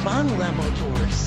Bangla Motors.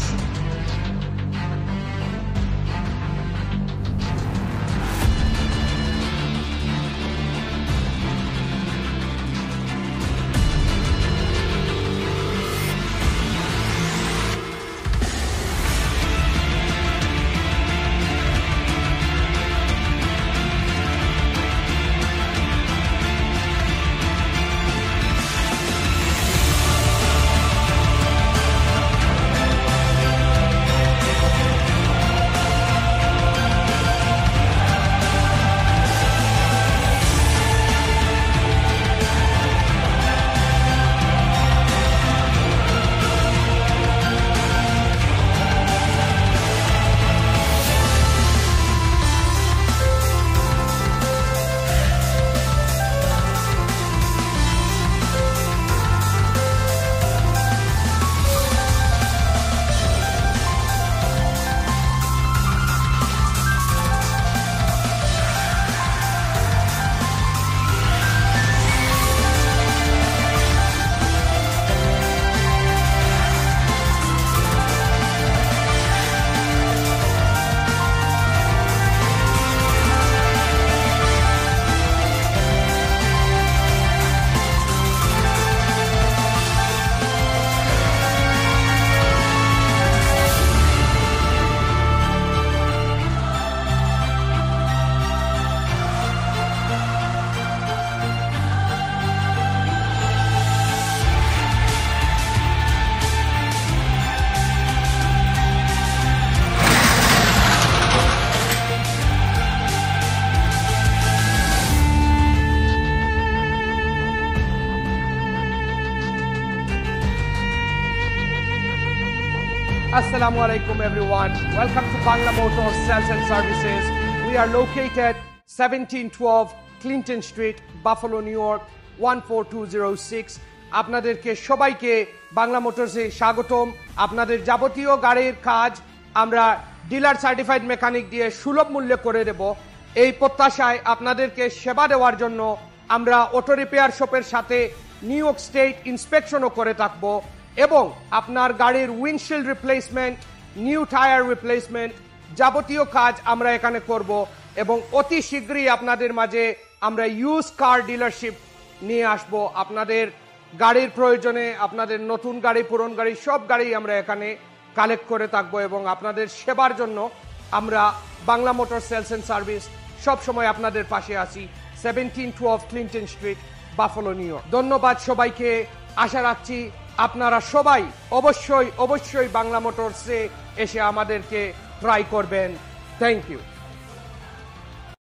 Assalamu alaikum everyone. Welcome to Bangla Motors Sales and Services. We are located 1712 Clinton Street, Buffalo, New York 14206. আপনাদেরকে সবাইকে বাংলা মোটরসে স্বাগতম। আপনাদের যাবতীয় গাড়ির কাজ আমরা ডিলার সার্টিফাইড মেকানিক দিয়ে সুলভ মূল্যে করে দেব। এই প্রত্যাশায় আপনাদেরকে সেবা দেওয়ার জন্য আমরা অটো রিপেয়ার শপের সাথে নিউ ইয়র্ক স্টেট ইন্সপেকশনও করে থাকবো এবং আপনার গাড়ির windshield replacement, new tyre replacement যাবতীয় কাজ আমরা এখানে করব এবং অতি শীঘ্রই আপনাদের মাঝে আমরা ইউজ কার ডিলারশিপ নিয়ে আসব। আপনাদের গাড়ির প্রয়োজনে আপনাদের নতুন গাড়ি, পুরনো গাড়ি সব গাড়ি আমরা এখানে কালেক্ট করে থাকবো এবং আপনাদের সেবার জন্য আমরা Bangla motor sales and service সবসময় আপনাদের পাশে আছি। 1712 Clinton street, Buffalo, New York. ধন্যবাদ সবাইকে। আশা রাখছি আপনারা সবাই অবশ্যই বাংলা মোটরসে এসে আমাদেরকে ট্রাই করবেন। Thank you.